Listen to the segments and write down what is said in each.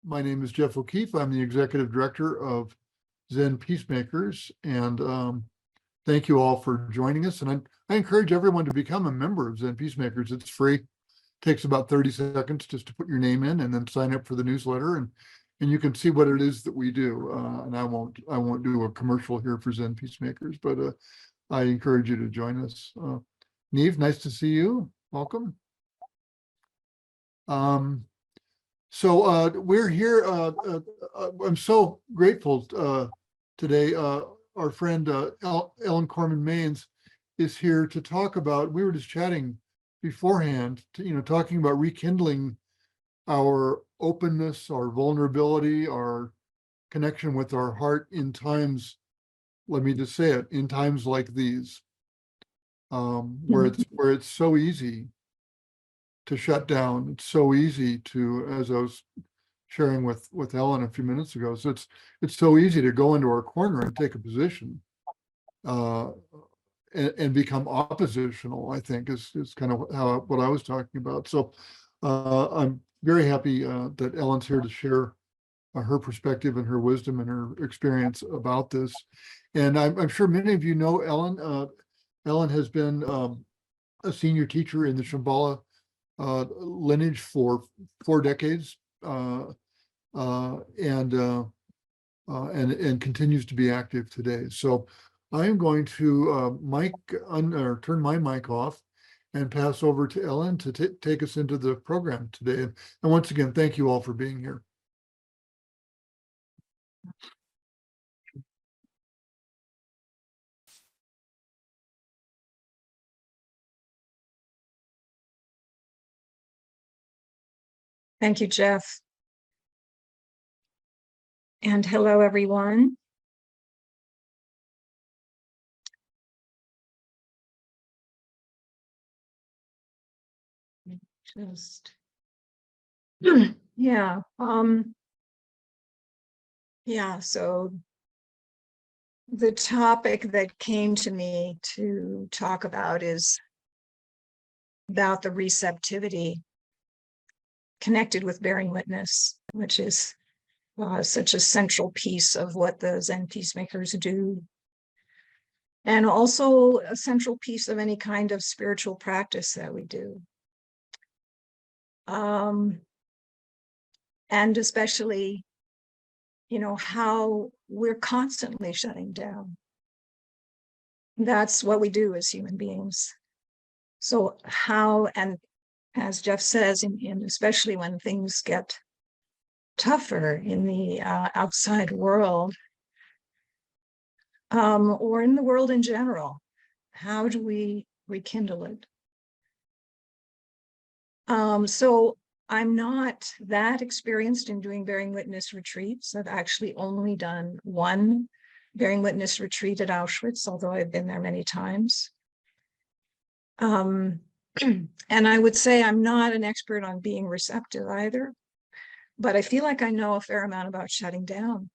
My name is Jeff O'Keefe. I'm the Executive Director of Zen Peacemakers, and thank you all for joining us. And I encourage everyone to become a member of Zen Peacemakers. It's free. Takes about 30 seconds just to put your name in and then sign up for the newsletter, and you can see what it is that we do. And I won't do a commercial here for Zen Peacemakers, but I encourage you to join us. Neve, nice to see you. Welcome. So we're here. I'm so grateful today. Our friend Ellen Korman Maines is here to talk about. We were just chatting beforehand, talking about rekindling our openness, our vulnerability, our connection with our heart in times. Let me just say it, in times like these, where it's so easy to shut down. It's so easy to, as I was sharing with Ellen a few minutes ago, so it's so easy to go into our corner and take a position and become oppositional, I think is kind of what I was talking about. So I'm very happy that Ellen's here to share her perspective and her wisdom and her experience about this. And I'm sure many of you know Ellen. Ellen has been a senior teacher in the Shambhala lineage for 4 decades, and continues to be active today. So I am going to turn my mic off and pass over to Ellen to take us into the program today. And once again, thank you all for being here. Thank you, Jeff. And hello, everyone. So the topic that came to me to talk about is about the receptivity connected with bearing witness, which is such a central piece of what the Zen Peacemakers do, and also a central piece of any kind of spiritual practice that we do. And especially, how we're constantly shutting down. That's what we do as human beings. So how, and as Jeff says, in especially when things get tougher in the outside world, or in the world in general, how do we rekindle it? So I'm not that experienced in doing bearing witness retreats. I've actually only done one bearing witness retreat at Auschwitz, although I've been there many times. And I would say I'm not an expert on being receptive either, but I feel like I know a fair amount about shutting down.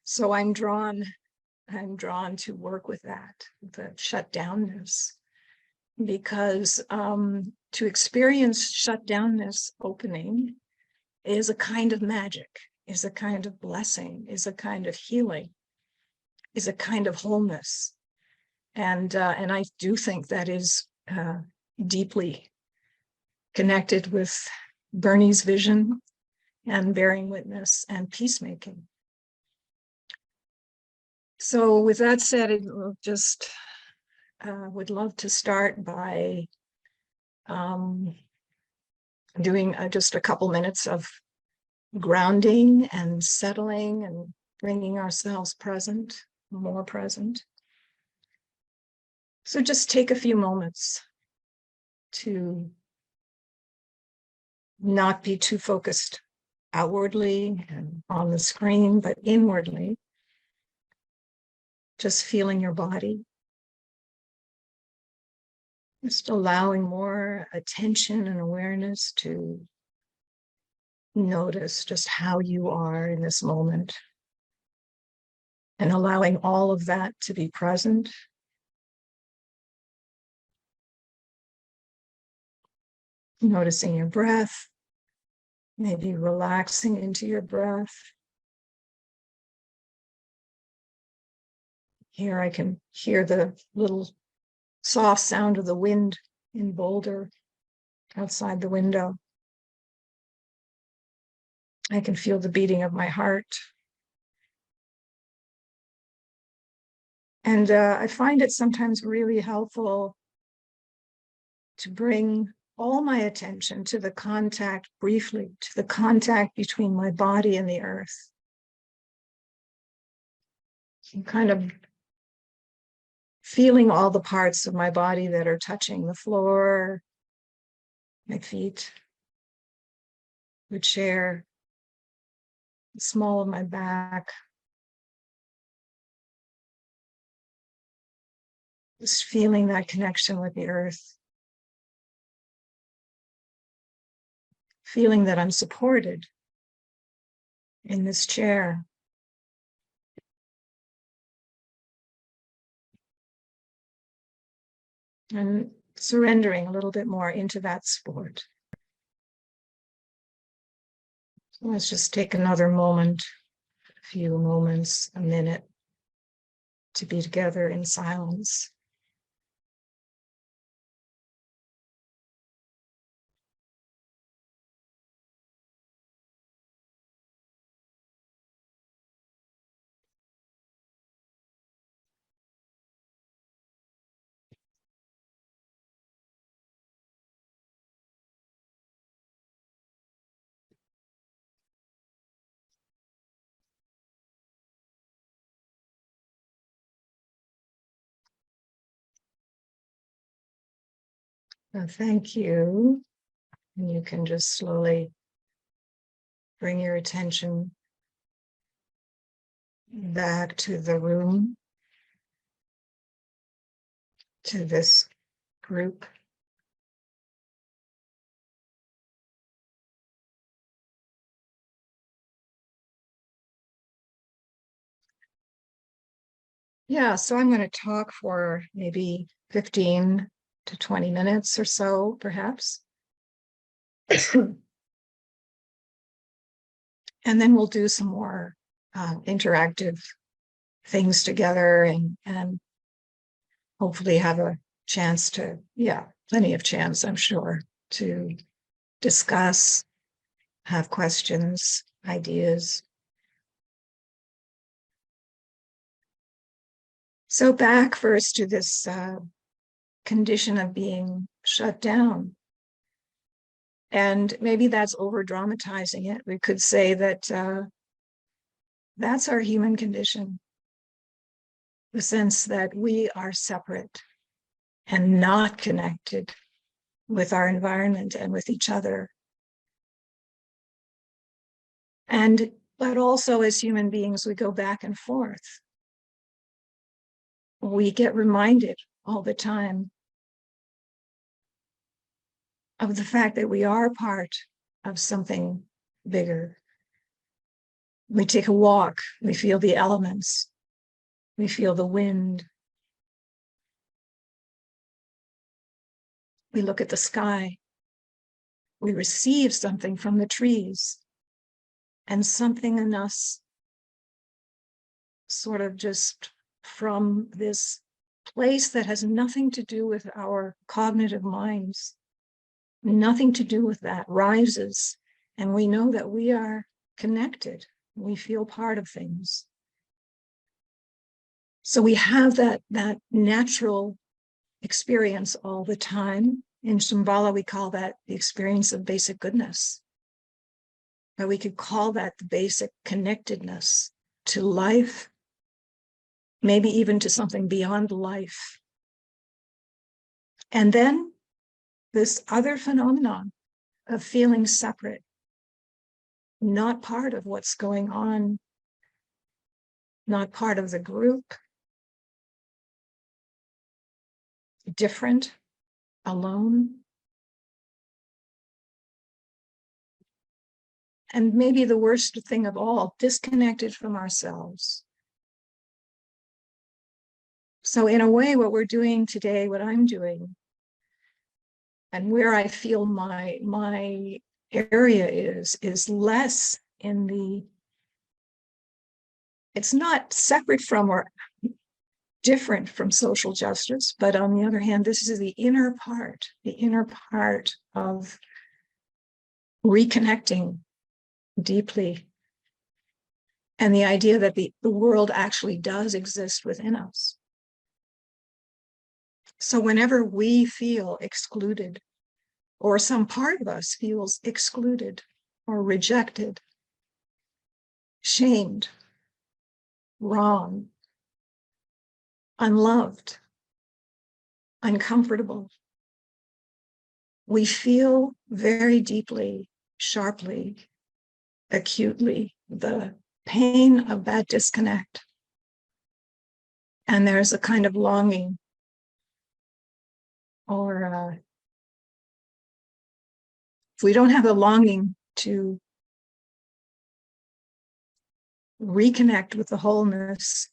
So I'm drawn to work with that, the shutdownness, because to experience shutdownness opening is a kind of magic, is a kind of blessing, is a kind of healing, is a kind of wholeness. And I do think that is deeply connected with Bernie's vision and bearing witness and peacemaking. So with that said, I just would love to start by doing just a couple minutes of grounding and settling and bringing ourselves present, more present. So just take a few moments to not be too focused outwardly and on the screen, but inwardly, just feeling your body. Just allowing more attention and awareness to notice just how you are in this moment, and allowing all of that to be present. Noticing your breath, Maybe relaxing into your breath. Here I can hear the little soft sound of the wind in Boulder outside the window. I can feel the beating of my heart. And I find it sometimes really helpful to bring all my attention to the contact, briefly, to the contact between my body and the earth. I'm kind of feeling all the parts of my body that are touching the floor, my feet, the chair, the small of my back. Just feeling that connection with the earth. Feeling that I'm supported in this chair. And surrendering a little bit more into that support. So let's just take another moment, a few moments, a minute, to be together in silence. Thank you. And you can just slowly bring your attention back to the room, to this group. Yeah, so I'm going to talk for maybe 15 to 20 minutes or so, perhaps. And then we'll do some more interactive things together and hopefully have a chance to, plenty of chance, I'm sure, to discuss, have questions, ideas. So back first to this condition of being shut down. And maybe that's over dramatizing it. We could say that that's our human condition. The sense that we are separate and not connected with our environment and with each other. But also as human beings, we go back and forth. We get reminded all the time of the fact that we are part of something bigger. We take a walk, we feel the elements, we feel the wind. We look at the sky, we receive something from the trees, and something in us sort of just from this place that has nothing to do with our cognitive minds, nothing to do with that, rises, and we know that we are connected. We feel part of things. So we have that natural experience all the time. In Shambhala, we call that the experience of basic goodness. But we could call that the basic connectedness to life, maybe even to something beyond life. And then this other phenomenon of feeling separate, not part of what's going on, not part of the group, different, alone. And maybe the worst thing of all, disconnected from ourselves. So in a way, what we're doing today, what I'm doing, and where I feel my area is less in it's not separate from or different from social justice, but on the other hand, this is the inner part of reconnecting deeply, and the idea that the world actually does exist within us. So whenever we feel excluded, or some part of us feels excluded or rejected, shamed, wrong, unloved, uncomfortable, we feel very deeply, sharply, acutely the pain of that disconnect. And there's a kind of longing, or if we don't have a longing to reconnect with the wholeness,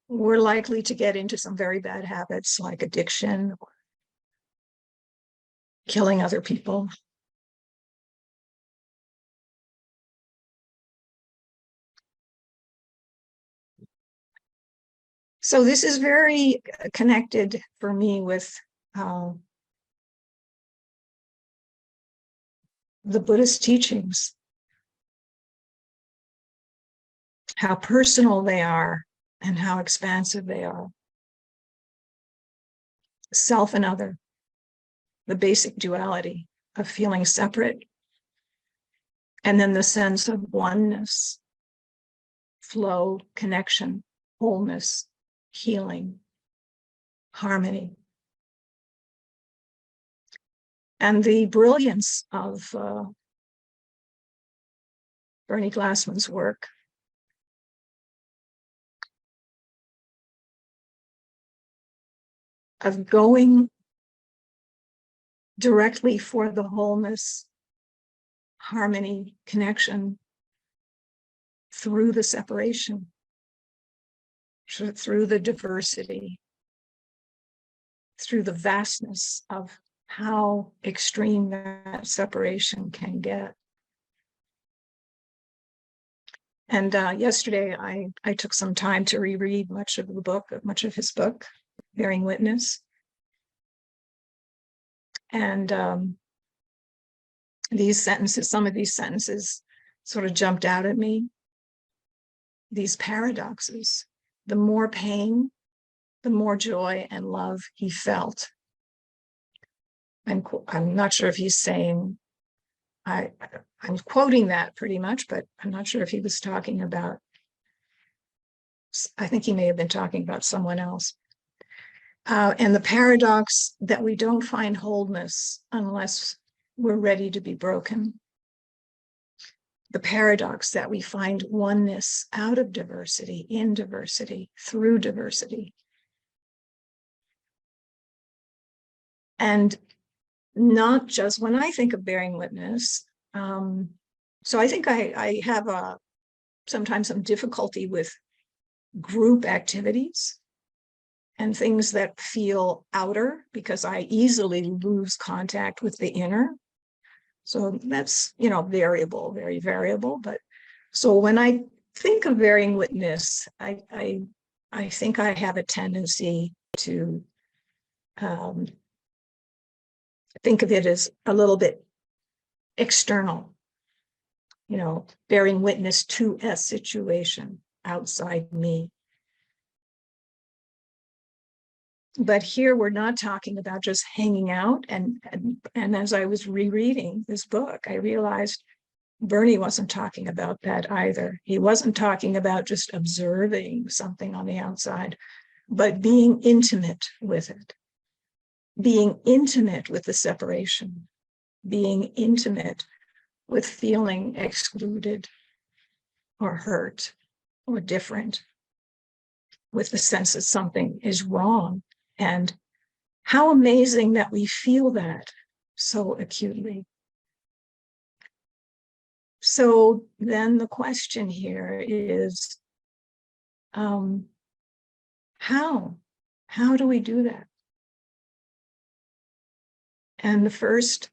we're likely to get into some very bad habits like addiction or killing other people. So this is very connected for me with the Buddhist teachings, how personal they are and how expansive they are. Self and other, the basic duality of feeling separate, and then the sense of oneness, flow, connection, wholeness, healing, harmony. And the brilliance of Bernie Glassman's work of going directly for the wholeness, harmony, connection through the separation, through the diversity, through the vastness of how extreme that separation can get. And yesterday, I took some time to reread much of his book, Bearing Witness. And some of these sentences sort of jumped out at me. These paradoxes: the more pain, the more joy and love he felt. I'm not sure if he's saying, I'm quoting that pretty much, but I'm not sure if he was talking about, I think he may have been talking about someone else. And the paradox that we don't find wholeness unless we're ready to be broken. The paradox that we find oneness out of diversity, in diversity, through diversity. And not just when I think of bearing witness. So I think I have sometimes some difficulty with group activities and things that feel outer, because I easily lose contact with the inner. So that's, variable, very variable. But so when I think of bearing witness, I think I have a tendency to think of it as a little bit external, bearing witness to a situation outside me. But here we're not talking about just hanging out. And as I was rereading this book, I realized Bernie wasn't talking about that either. He wasn't talking about just observing something on the outside, but being intimate with it, being intimate with the separation, being intimate with feeling excluded or hurt or different, with the sense that something is wrong. And how amazing that we feel that so acutely. So then the question here is, how do we do that? And the first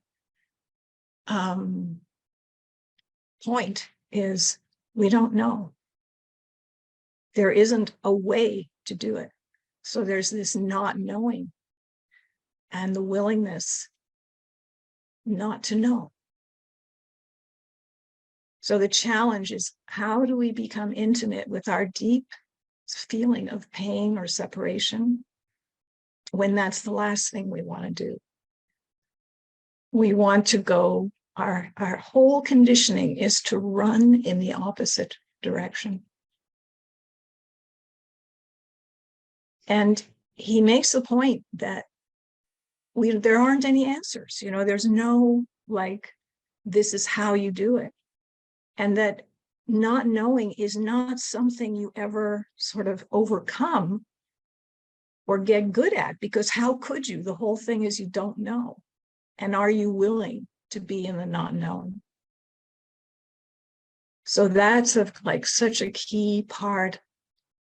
point is we don't know. There isn't a way to do it. So there's this not knowing and the willingness not to know. So the challenge is, how do we become intimate with our deep feeling of pain or separation when that's the last thing we want to do? We want to go, our whole conditioning is to run in the opposite direction. And he makes the point that there aren't any answers. There's no, like, this is how you do it. And that not knowing is not something you ever sort of overcome or get good at, because how could you? The whole thing is you don't know. And are you willing to be in the not known? So that's like such a key part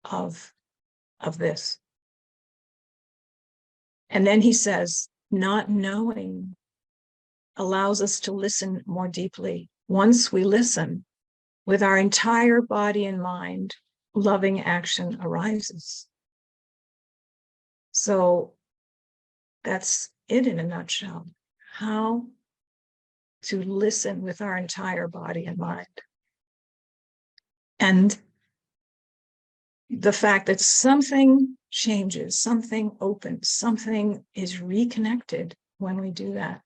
of this. And then he says, not knowing allows us to listen more deeply. Once we listen, with our entire body and mind, loving action arises. So that's it in a nutshell. How to listen with our entire body and mind. And the fact that something changes, something opens, something is reconnected when we do that.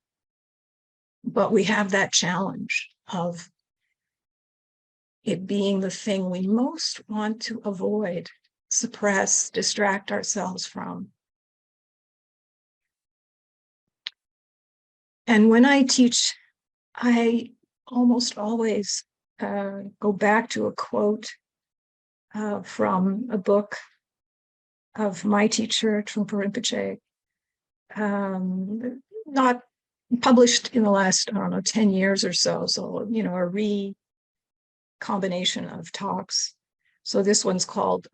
But we have that challenge of it being the thing we most want to avoid, suppress, distract ourselves from. And when I teach, I almost always go back to a quote from a book of my teacher, Trungpa Rinpoche, not published in the last, 10 years or so. So, a combination of talks. So this one's called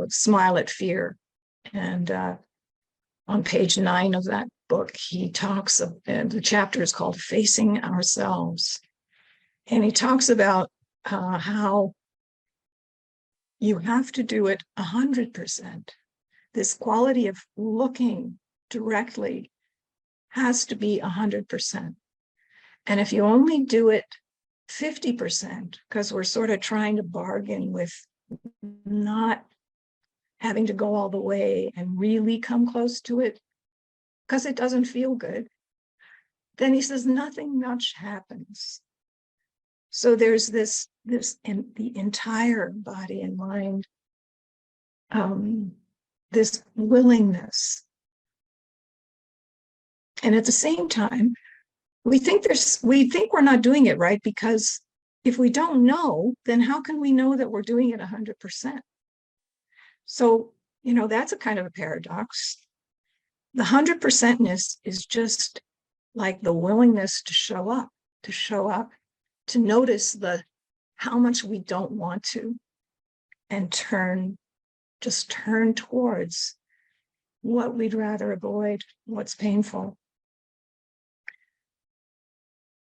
Smile at Fear. And on page 9 of that book, he talks, and the chapter is called Facing Ourselves. And he talks about how you have to do it 100%. This quality of looking directly has to be 100%. And if you only do it 50%, because we're sort of trying to bargain with not having to go all the way and really come close to it, because it doesn't feel good, then he says nothing much happens. So there's this in the entire body and mind, this willingness. And at the same time, we think we're not doing it right, because if we don't know, then how can we know that we're doing it 100%? So, that's a kind of a paradox. The 100%ness is just like the willingness to show up, to notice how much we don't want to, and just turn towards what we'd rather avoid, what's painful.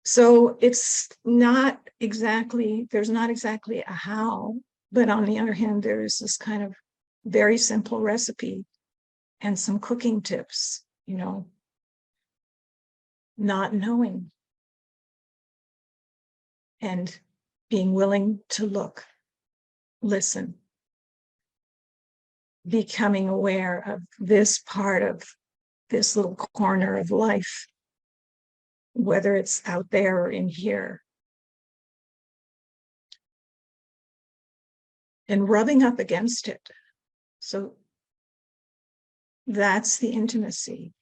So there's not exactly a how, but on the other hand, there's this kind of very simple recipe and some cooking tips, not knowing and being willing to look, listen, becoming aware of this part of this little corner of life, whether it's out there or in here. And rubbing up against it. So that's the intimacy,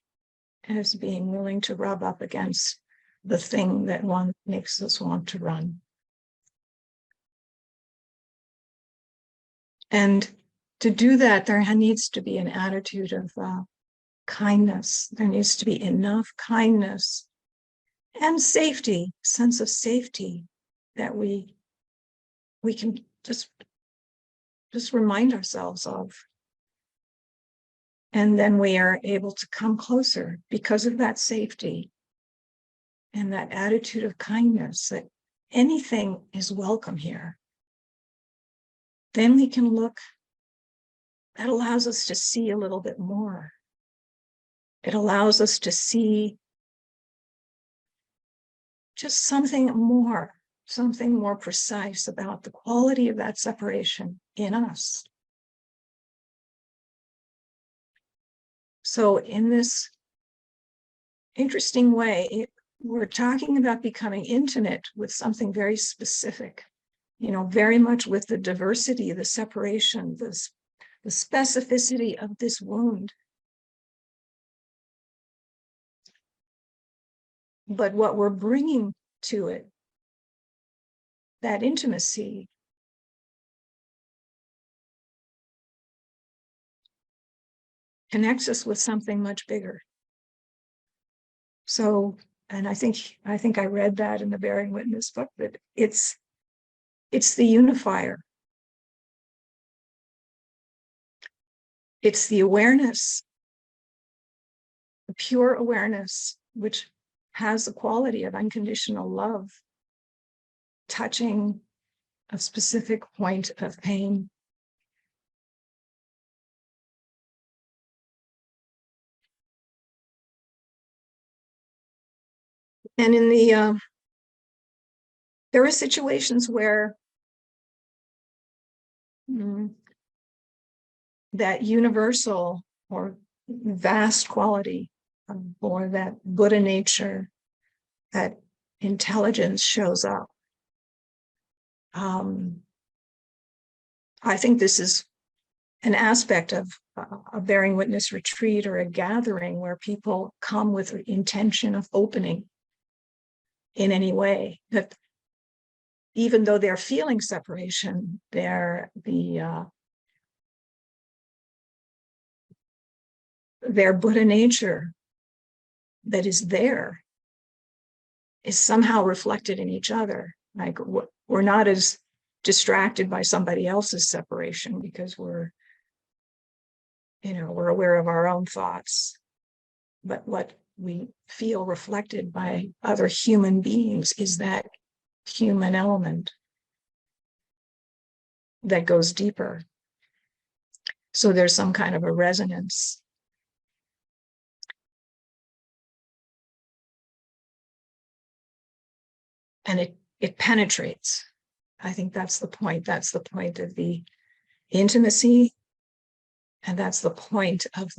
as being willing to rub up against the thing that makes us want to run. And to do that, there needs to be an attitude of kindness. There needs to be enough kindness and safety, sense of safety, that we can just remind ourselves of. And then we are able to come closer because of that safety and that attitude of kindness, that anything is welcome here. Then we can look, that allows us to see a little bit more. It allows us to see just something more precise about the quality of that separation in us. So in this interesting way, we're talking about becoming intimate with something very specific, very much with the diversity, the separation, the specificity of this wound. But what we're bringing to it, that intimacy, connects us with something much bigger. So, and I think I read that in the Bearing Witness book, that it's the unifier. It's the awareness, the pure awareness, which has the quality of unconditional love, touching a specific point of pain. And in the, there are situations where that universal or vast quality, or that Buddha nature, that intelligence shows up. I think this is an aspect of a Bearing Witness retreat or a gathering where people come with the intention of opening in any way, that even though they're feeling separation, their Buddha nature that is there is somehow reflected in each other. Like, we're not as distracted by somebody else's separation because we're aware of our own thoughts. But what we feel reflected by other human beings is that human element that goes deeper. So there's some kind of a resonance. And it penetrates. I think that's the point. That's the point of the intimacy. And that's the point of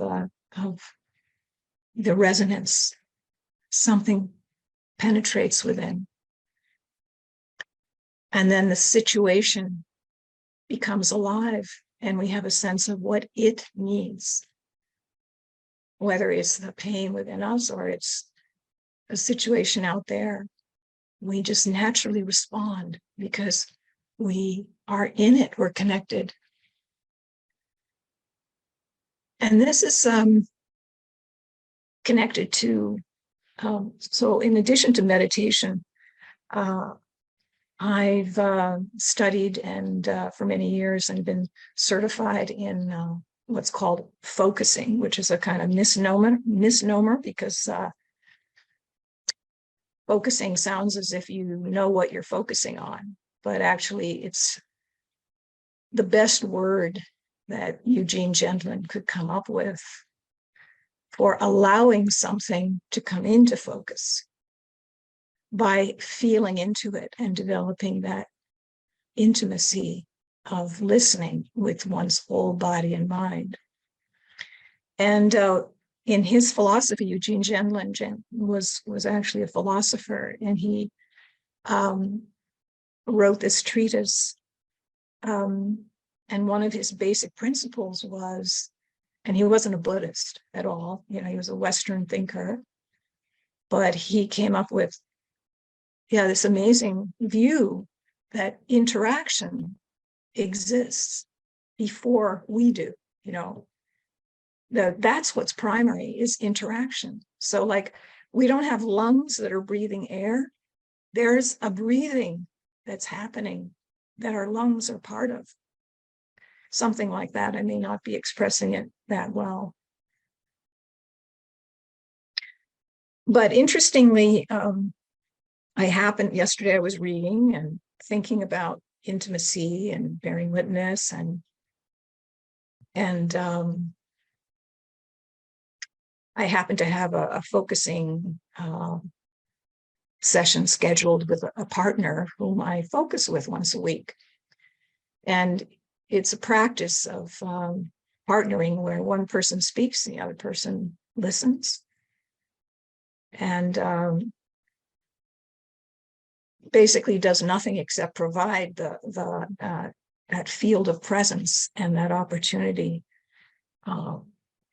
the resonance. Something penetrates within. And then the situation becomes alive, and we have a sense of what it needs, whether it's the pain within us or it's a situation out there. We just naturally respond because we are in it, we're connected. And this is connected to, so in addition to meditation, I've studied and for many years and been certified in what's called focusing, which is a kind of misnomer because focusing sounds as if you know what you're focusing on, but actually it's the best word that Eugene Gendlin could come up with for allowing something to come into focus by feeling into it and developing that intimacy of listening with one's whole body and mind. And in his philosophy, Eugene Gendlin was actually a philosopher, and he wrote this treatise. And one of his basic principles was, and he wasn't a Buddhist at all, he was a Western thinker, but he came up with, this amazing view that interaction exists before we do, that's what's primary, is interaction. So like, we don't have lungs that are breathing air. There's a breathing that's happening that our lungs are part of. Something like that. I may not be expressing it that well. But interestingly, yesterday I was reading and thinking about intimacy and bearing witness, and I happened to have a focusing session scheduled with a partner whom I focus with once a week. And it's a practice of partnering where one person speaks, the other person listens. And basically does nothing except provide that field of presence and that opportunity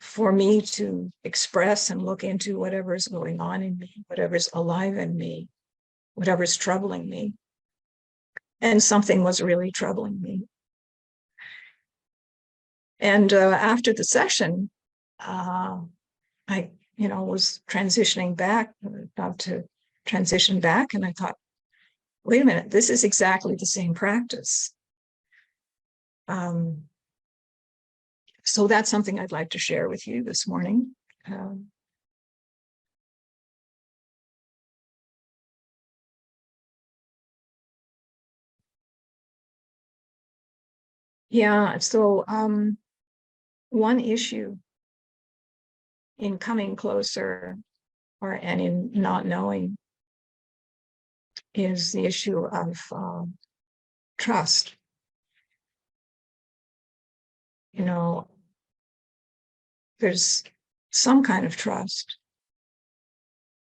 for me to express and look into whatever's going on in me, whatever's alive in me, whatever's troubling me. And something was really troubling me. And after the session, I was transitioning back, about to transition back, and I thought, wait a minute, this is exactly the same practice. So that's something I'd like to share with you this morning. Yeah, so one issue in coming closer and in not knowing is the issue of trust. There's some kind of trust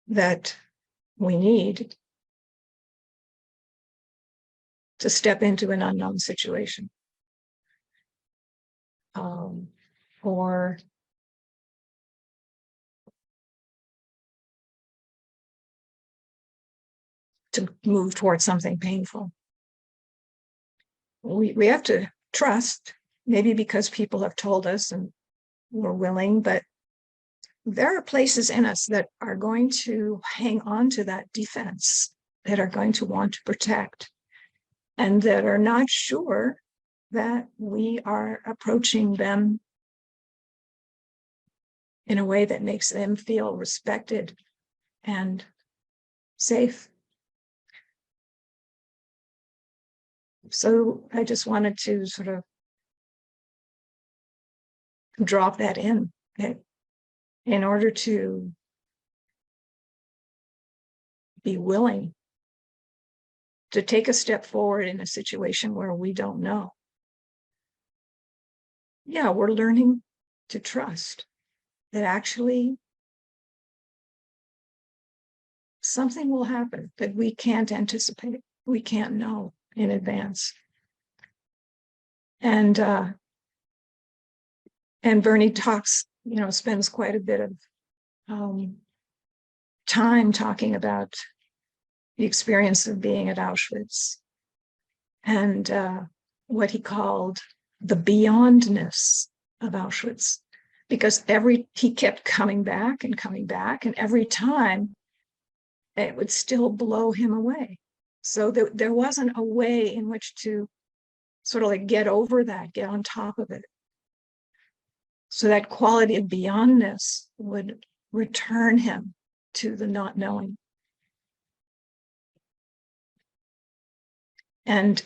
that we need to step into an unknown situation. Or to move towards something painful. We have to trust, maybe because people have told us and we're willing, but there are places in us that are going to hang on to that defense, that are going to want to protect, and that are not sure that we are approaching them in a way that makes them feel respected and safe. So I just wanted to sort of drop that in order to be willing to take a step forward in a situation where we don't know. Yeah, we're learning to trust that actually something will happen that we can't anticipate, we can't know in advance. And Bernie spends quite a bit of time talking about the experience of being at Auschwitz and what he called the beyondness of Auschwitz, because he kept coming back, and every time it would still blow him away. So there wasn't a way in which to sort of like get over that, get on top of it. So that quality of beyondness would return him to the not knowing. And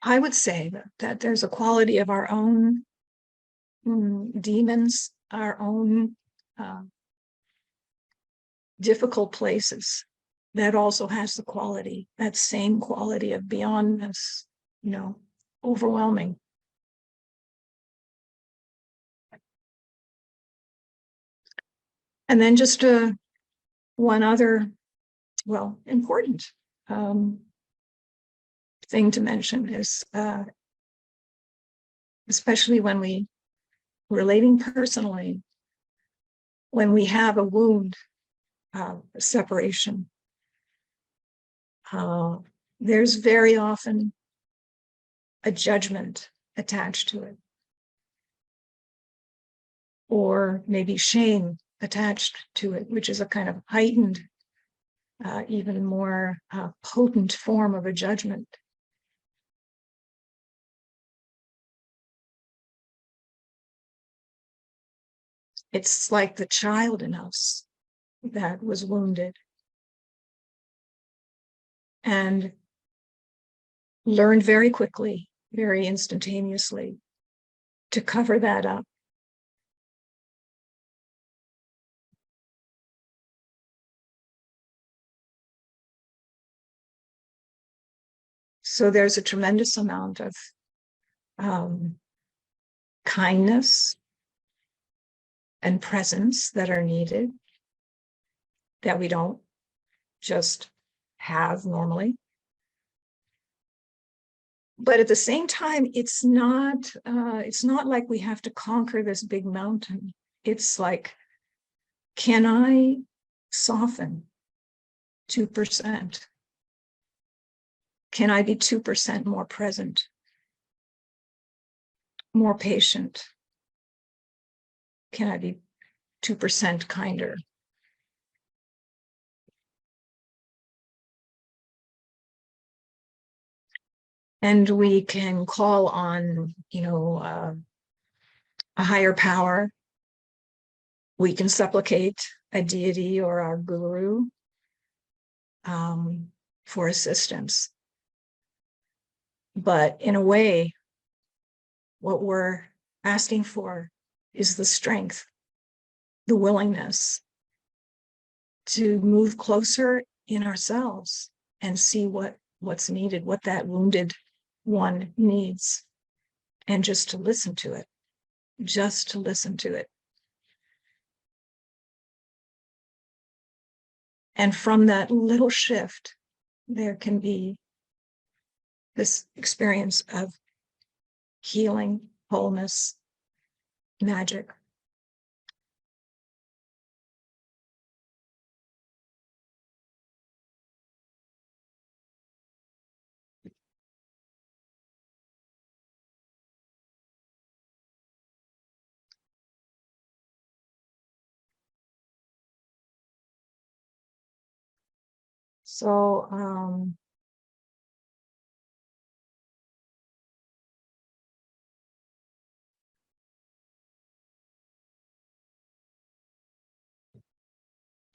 I would say that there's a quality of our own demons, our own difficult places, that also has that same quality of beyondness, overwhelming. And then just one other, important thing to mention is, especially when relating personally, when we have a wound, separation, there's very often a judgment attached to it, or maybe shame attached to it, which is a kind of heightened, even more potent form of a judgment. It's like the child in us that was wounded and learned very quickly, very instantaneously to cover that up. So there's a tremendous amount of kindness and presence that are needed that we don't just have normally. But at the same time, it's not like we have to conquer this big mountain. It's like, can I soften 2%? Can I be 2% more present, more patient? Can I be 2% kinder? And we can call on, a higher power. We can supplicate a deity or our guru for assistance. But in a way, what we're asking for is the strength, the willingness to move closer in ourselves and see what's needed, what that wounded one needs, and just to listen to it, just to listen to it. And from that little shift, there can be this experience of healing, wholeness, magic. So,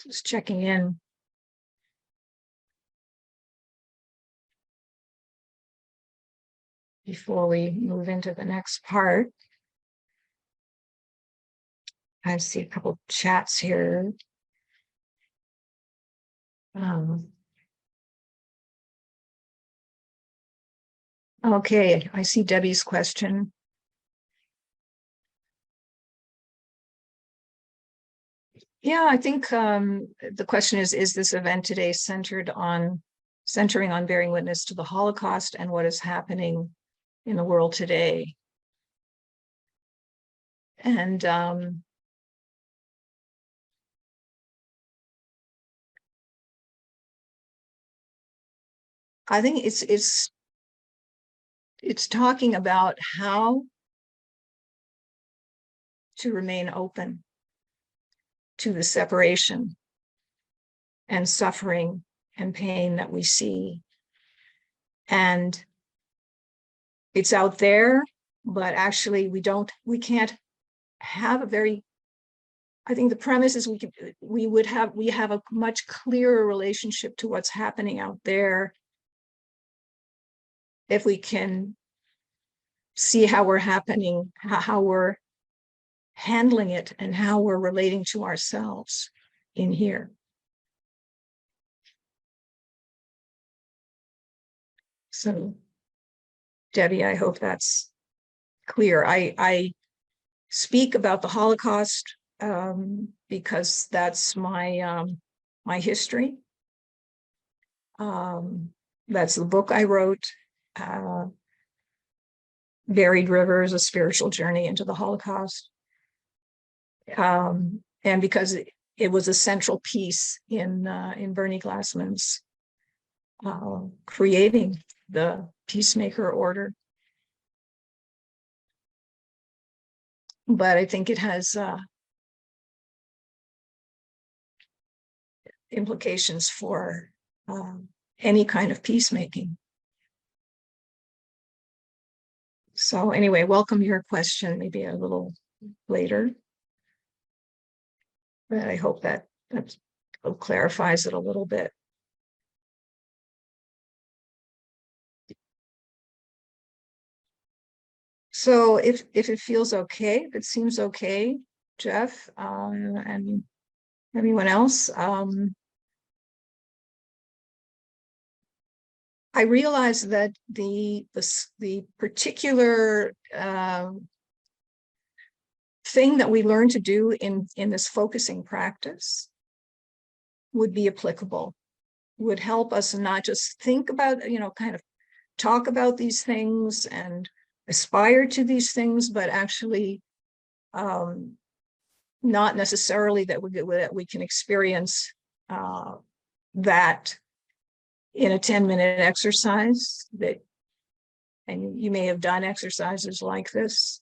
just checking in. Before we move into the next part, I see a couple of chats here. Okay, I see Debbie's question. Yeah, I think the question is this event today centering on bearing witness to the Holocaust and what is happening in the world today? And I think it's talking about how to remain open to the separation and suffering and pain that we see. And it's out there, but actually we can't have a very, I think the premise is we have a much clearer relationship to what's happening out there if we can see how we're handling it and how we're relating to ourselves in here. So, Debbie, I hope that's clear. I speak about the Holocaust because that's my history. That's the book I wrote, Buried Rivers, A Spiritual Journey into the Holocaust. And because it was a central piece in Bernie Glassman's creating the peacemaker order. But I think it has implications for any kind of peacemaking. So anyway, welcome your question, maybe a little later. But I hope that clarifies it a little bit. So if it feels okay, if it seems okay, Jeff, and everyone else, I realize that the particular thing that we learn to do in this focusing practice would be applicable, would help us not just think about, kind of talk about these things and aspire to these things, but actually not necessarily that we can experience that in a 10-minute exercise. That, and you may have done exercises like this,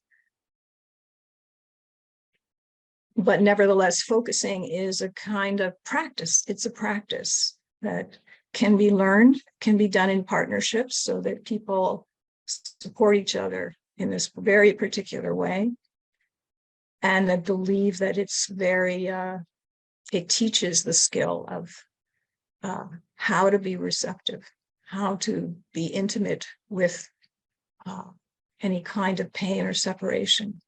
but nevertheless, focusing is a kind of practice. It's a practice that can be learned, can be done in partnerships so that people support each other in this very particular way. And I believe that it's very, it teaches the skill of how to be receptive, how to be intimate with any kind of pain or separation.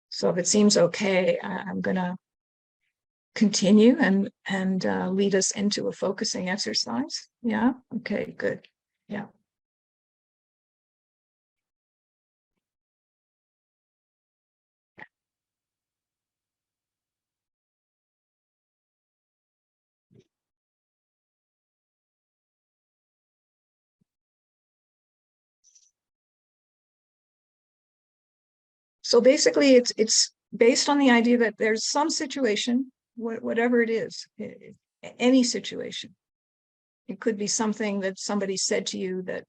So if it seems okay, I'm going to continue and lead us into a focusing exercise. Yeah. Okay, good. Yeah. So basically, it's based on the idea that there's some situation, whatever it is, any situation. It could be something that somebody said to you that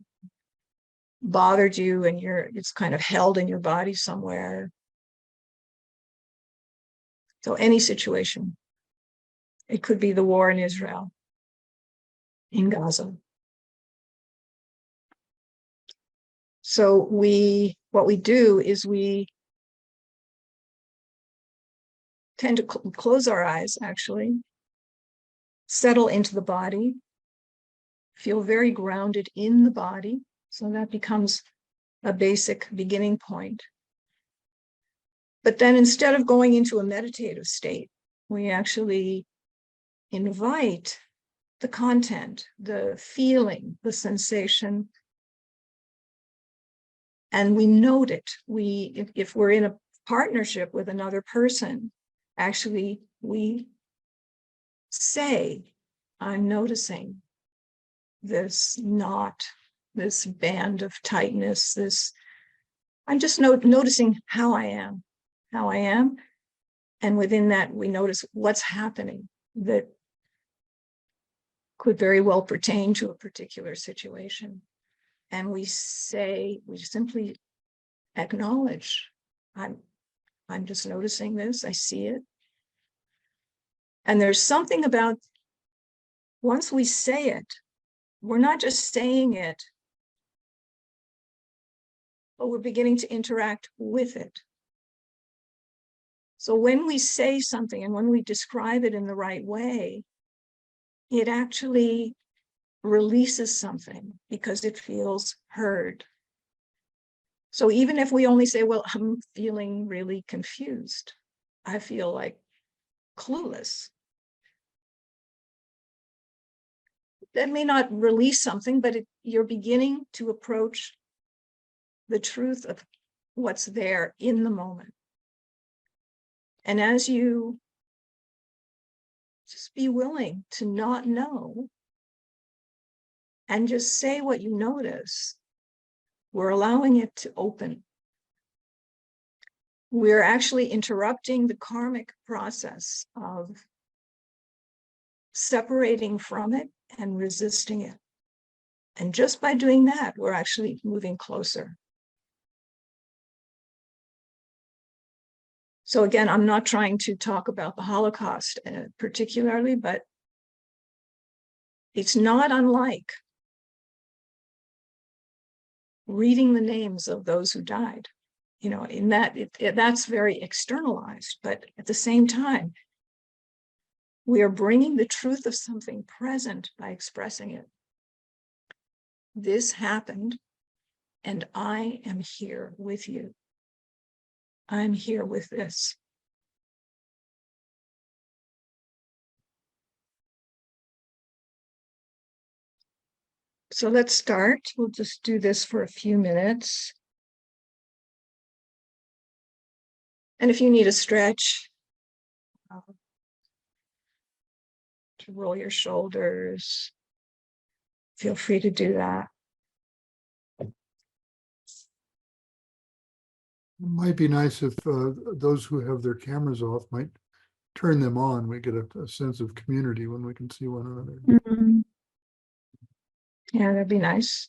bothered you, and it's kind of held in your body somewhere. So any situation. It could be the war in Israel, in Gaza. So what we do is we tend to close our eyes, actually, settle into the body, feel very grounded in the body. So that becomes a basic beginning point. But then instead of going into a meditative state, we actually invite the content, the feeling, the sensation, and we note it. If we're in a partnership with another person, actually we say, I'm noticing this knot, this band of tightness, I'm just noticing how I am. And within that, we notice what's happening that could very well pertain to a particular situation. And we simply acknowledge, I'm just noticing this, I see it. And there's something about, once we say it, we're not just saying it, but we're beginning to interact with it. So when we say something and when we describe it in the right way, it actually releases something because it feels heard. So even if we only say, well, I'm feeling really confused, I feel like clueless, that may not release something, but you're beginning to approach the truth of what's there in the moment. And as you just be willing to not know and just say what you notice, we're allowing it to open. We're actually interrupting the karmic process of separating from it and resisting it. And just by doing that, we're actually moving closer. So again, I'm not trying to talk about the Holocaust particularly, but it's not unlike reading the names of those who died in that that's very externalized, but at the same time, we are bringing the truth of something present by expressing it. This happened, and I am here with you. I'm here with this. So let's start. We'll just do this for a few minutes. And if you need a stretch, to roll your shoulders, feel free to do that. It might be nice if those who have their cameras off might turn them on. We get a sense of community when we can see one another. Mm-hmm. Yeah, that'd be nice.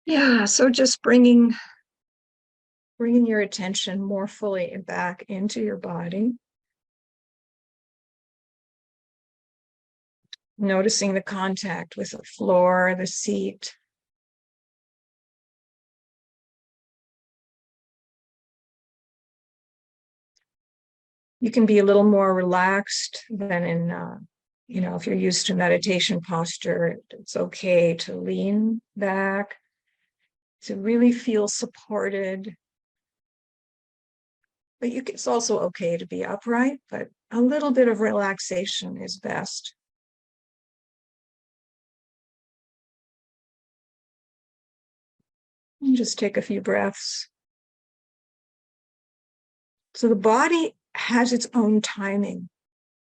Yeah, so just bringing your attention more fully back into your body. Noticing the contact with the floor, the seat. You can be a little more relaxed than in, if you're used to meditation posture, it's okay to lean back, to really feel supported. But it's also okay to be upright, but a little bit of relaxation is best. And just take a few breaths. So the body has its own timing,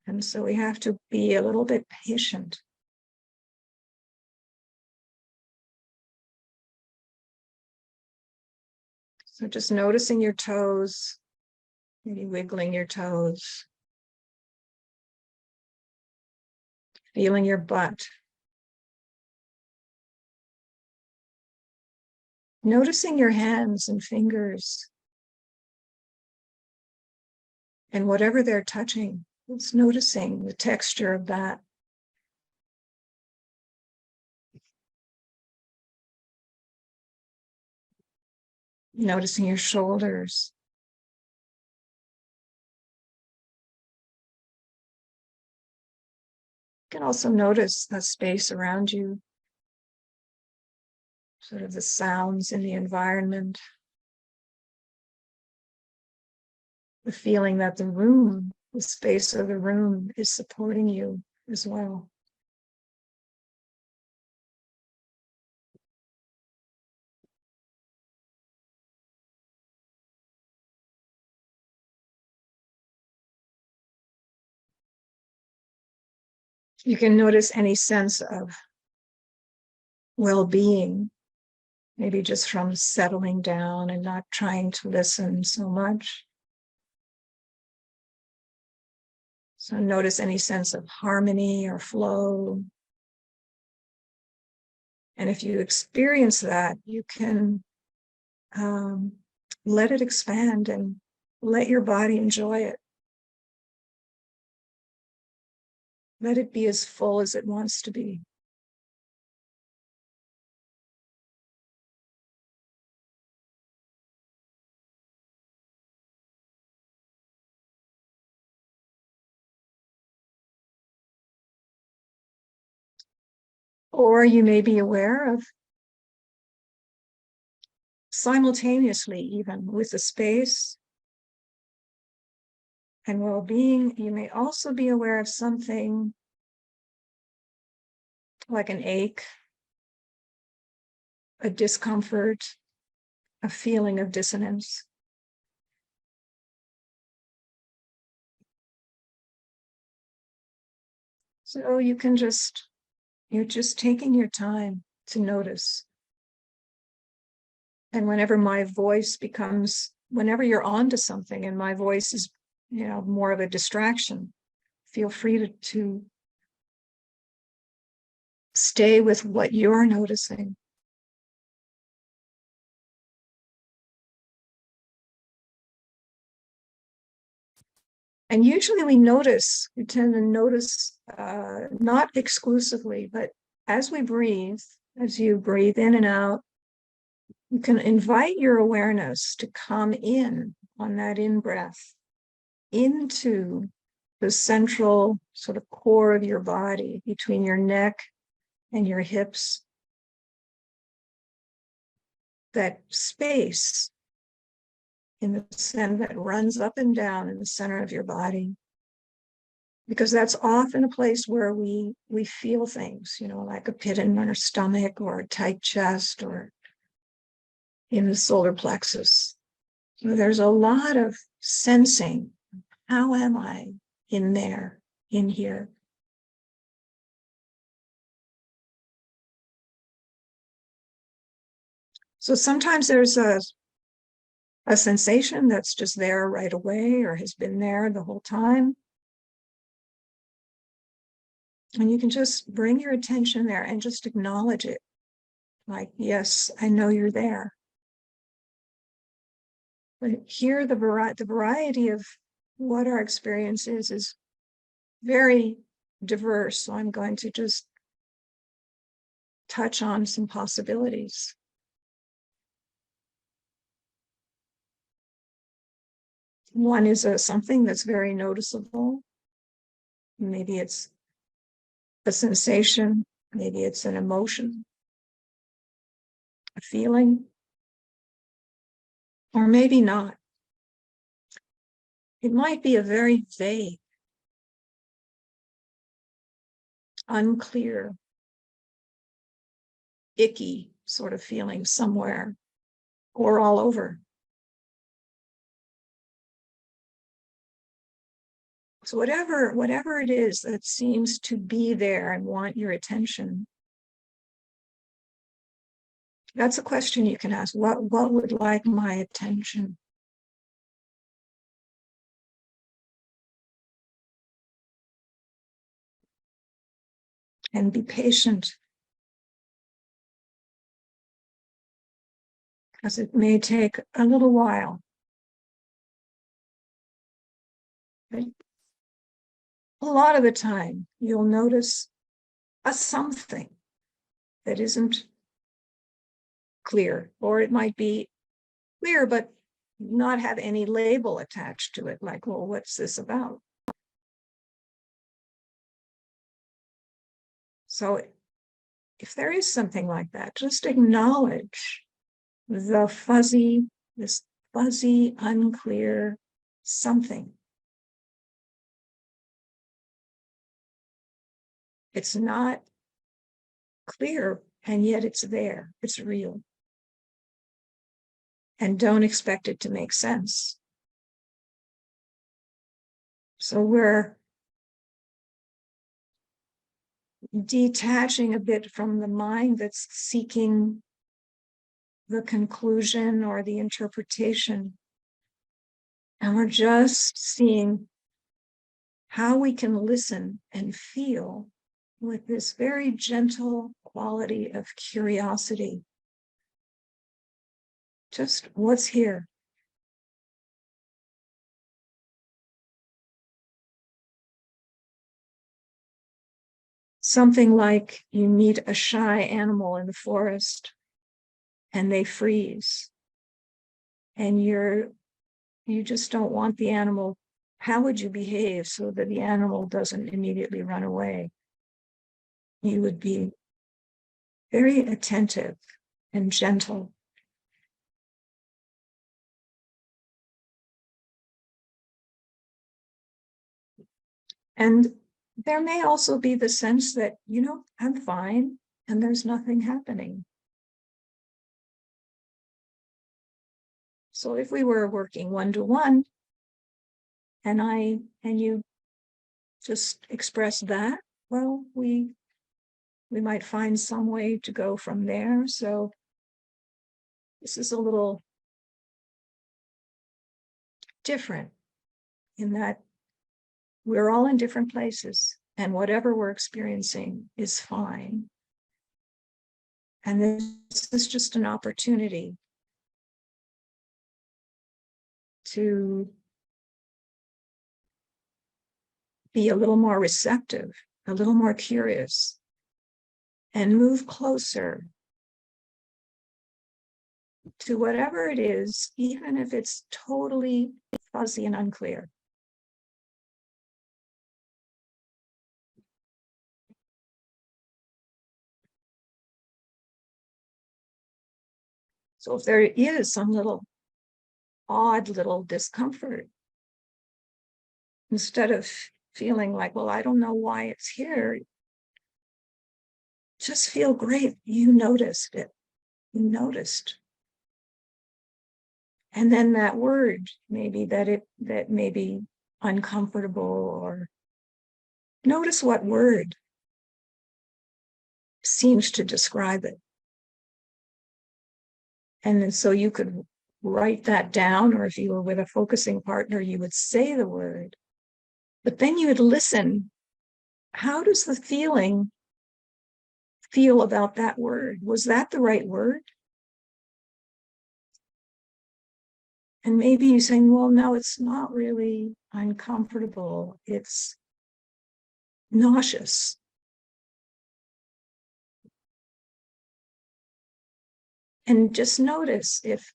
and so we have to be a little bit patient. So just noticing your toes, maybe wiggling your toes, feeling your butt. Noticing your hands and fingers and whatever they're touching, it's noticing the texture of that. Noticing your shoulders. You can also notice the space around you, sort of the sounds in the environment, the feeling that the space of the room is supporting you as well. You can notice any sense of well-being, maybe just from settling down and not trying to listen so much. So notice any sense of harmony or flow. And if you experience that, you can let it expand and let your body enjoy it. Let it be as full as it wants to be. Or you may be aware of, simultaneously even with the space and well-being, you may also be aware of something like an ache, a discomfort, a feeling of dissonance. So you're just taking your time to notice. And whenever you're on to something and my voice is, more of a distraction, feel free to stay with what you're noticing. And usually we tend to notice, not exclusively, but as we breathe, as you breathe in and out, you can invite your awareness to come in on that in-breath into the central sort of core of your body, between your neck and your hips. That space in the center that runs up and down in the center of your body. Because that's often a place where we feel things, like a pit in our stomach or a tight chest or in the solar plexus. So there's a lot of sensing. How am I in there, in here? So sometimes there's a sensation that's just there right away or has been there the whole time. And you can just bring your attention there and just acknowledge it. Like, yes, I know you're there. But here, the variety of what our experience is very diverse. So I'm going to just touch on some possibilities. One is something that's very noticeable. Maybe it's a sensation, maybe it's an emotion, a feeling, or maybe not. It might be a very vague, unclear, icky sort of feeling somewhere or all over. So whatever it is that seems to be there and want your attention, that's a question you can ask. What would like my attention? And be patient, because it may take a little while. But a lot of the time, you'll notice a something that isn't clear, or it might be clear, but not have any label attached to it, like, well, what's this about? So if there is something like that, just acknowledge this fuzzy, unclear something. It's not clear, and yet it's there. It's real. And don't expect it to make sense. So we're detaching a bit from the mind that's seeking the conclusion or the interpretation. And we're just seeing how we can listen and feel with this very gentle quality of curiosity. Just what's here. Something like you meet a shy animal in the forest and they freeze, and you just don't want the animal. How would you behave so that the animal doesn't immediately run away? You would be very attentive and gentle. And there may also be the sense that, I'm fine and there's nothing happening. So if we were working one-to-one and you just express that, well, we might find some way to go from there. So this is a little different in that we're all in different places, and whatever we're experiencing is fine. And this is just an opportunity to be a little more receptive, a little more curious, and move closer to whatever it is, even if it's totally fuzzy and unclear. So if there is some little odd little discomfort, instead of feeling like, well, I don't know why it's here, just feel great. You noticed it. You noticed. And then that word, maybe that may be uncomfortable, or notice what word seems to describe it. And then so you could write that down, or if you were with a focusing partner, you would say the word, but then you would listen. How does the feeling feel about that word? Was that the right word? And maybe you're saying, well, no, it's not really uncomfortable. It's nauseous. And just notice if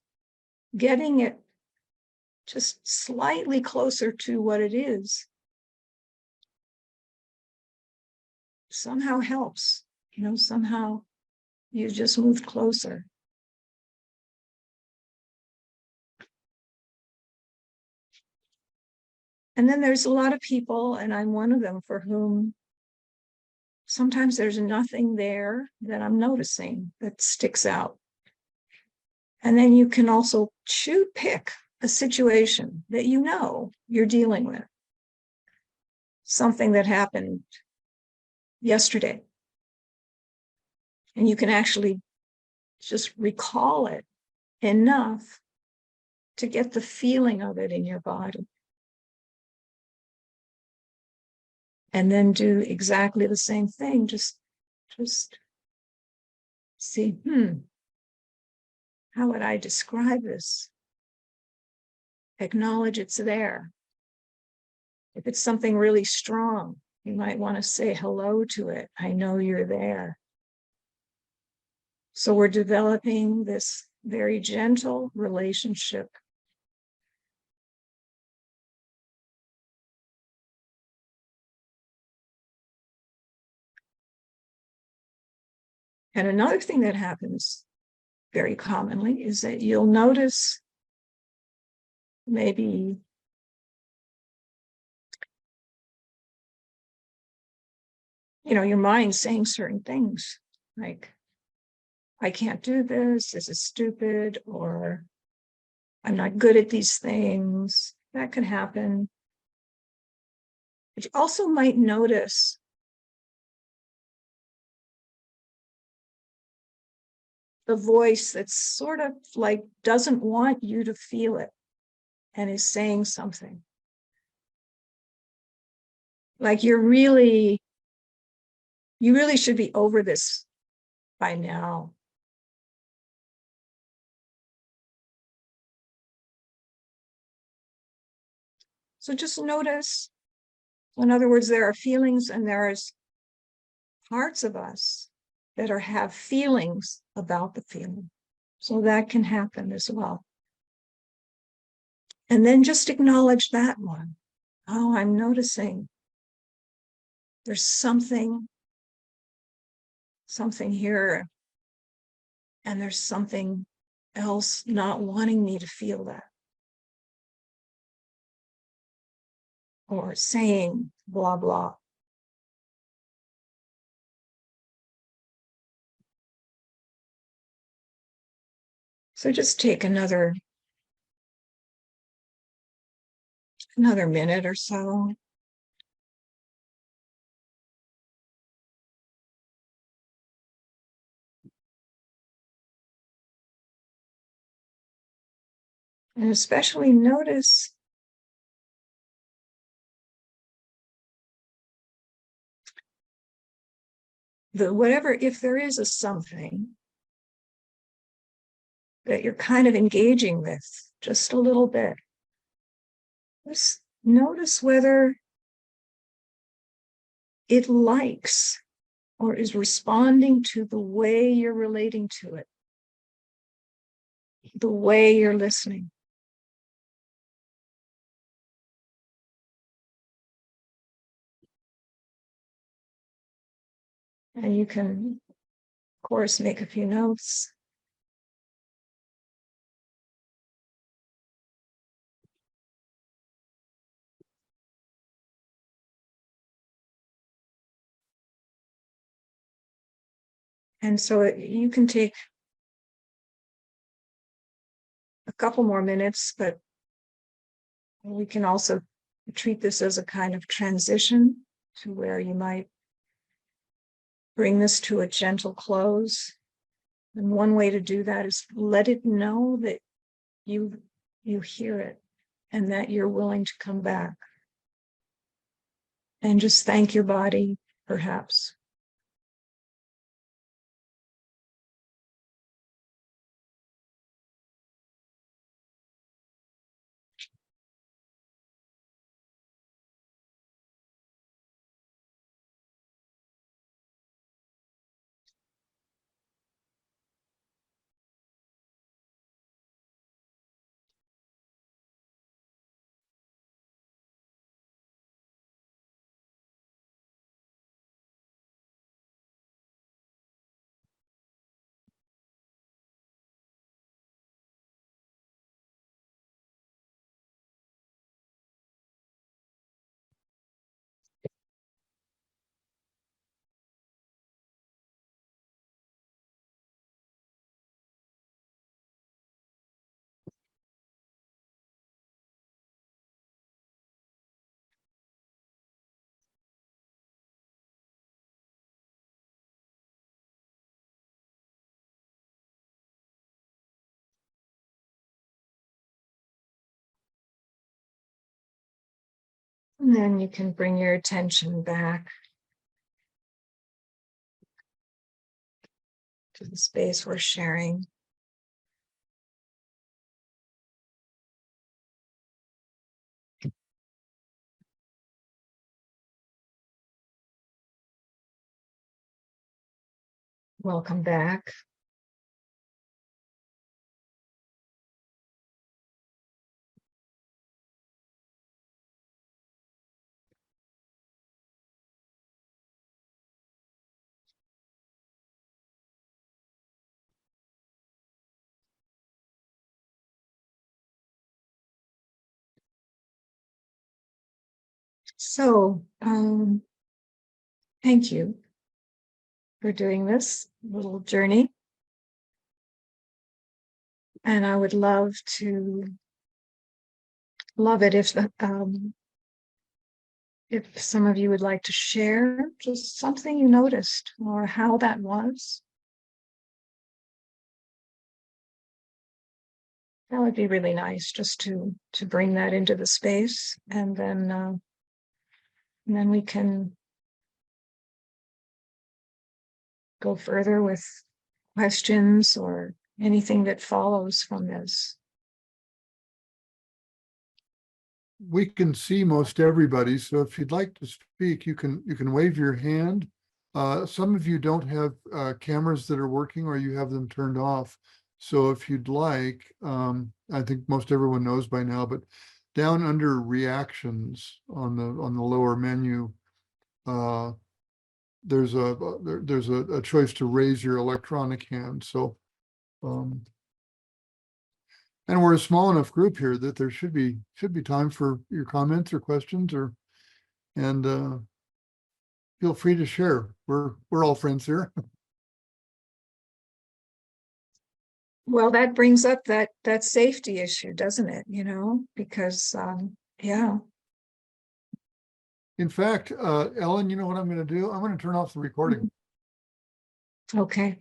getting it just slightly closer to what it is somehow helps. Somehow you just move closer. And then there's a lot of people, and I'm one of them, for whom sometimes there's nothing there that I'm noticing that sticks out. And then you can also pick a situation that you're dealing with. Something that happened yesterday. And you can actually just recall it enough to get the feeling of it in your body. And then do exactly the same thing. Just see, how would I describe this? Acknowledge it's there. If it's something really strong, you might want to say hello to it. I know you're there. So we're developing this very gentle relationship. And another thing that happens very commonly is that you'll notice maybe your mind saying certain things like, I can't do this is stupid, or I'm not good at these things. That could happen. But you also might notice the voice that's sort of like doesn't want you to feel it and is saying something. Like you really should be over this by now. So just notice. In other words, there are feelings and there's parts of us that have feelings about the feeling. So that can happen as well. And then just acknowledge that one. Oh, I'm noticing there's something here, and there's something else not wanting me to feel that. Or saying blah, blah. So just take another minute or so. And especially notice if there is a something that you're kind of engaging with just a little bit, just notice whether it likes or is responding to the way you're relating to it, the way you're listening. And you can, of course, make a few notes. And so you can take a couple more minutes, but we can also treat this as a kind of transition to where you might bring this to a gentle close. And one way to do that is let it know that you hear it and that you're willing to come back. And just thank your body, perhaps. And then you can bring your attention back to the space we're sharing. Welcome back. So, thank you for doing this little journey. And I would love it if some of you would like to share just something you noticed or how that was. That would be really nice, just to bring that into the space, and then we can go further with questions or anything that follows from this. We can see most everybody, so if you'd like to speak, you can wave your hand. Some of you don't have cameras that are working, or you have them turned off. So if you'd like, I think most everyone knows by now, but down under reactions on the lower menu, there's a choice to raise your electronic hand. So and we're a small enough group here that there should be time for your comments or questions, and feel free to share. We're all friends here. Well, that brings up that safety issue, doesn't it? Because yeah. In fact, Ellen, you know what I'm going to do? I'm going to turn off the recording. Okay.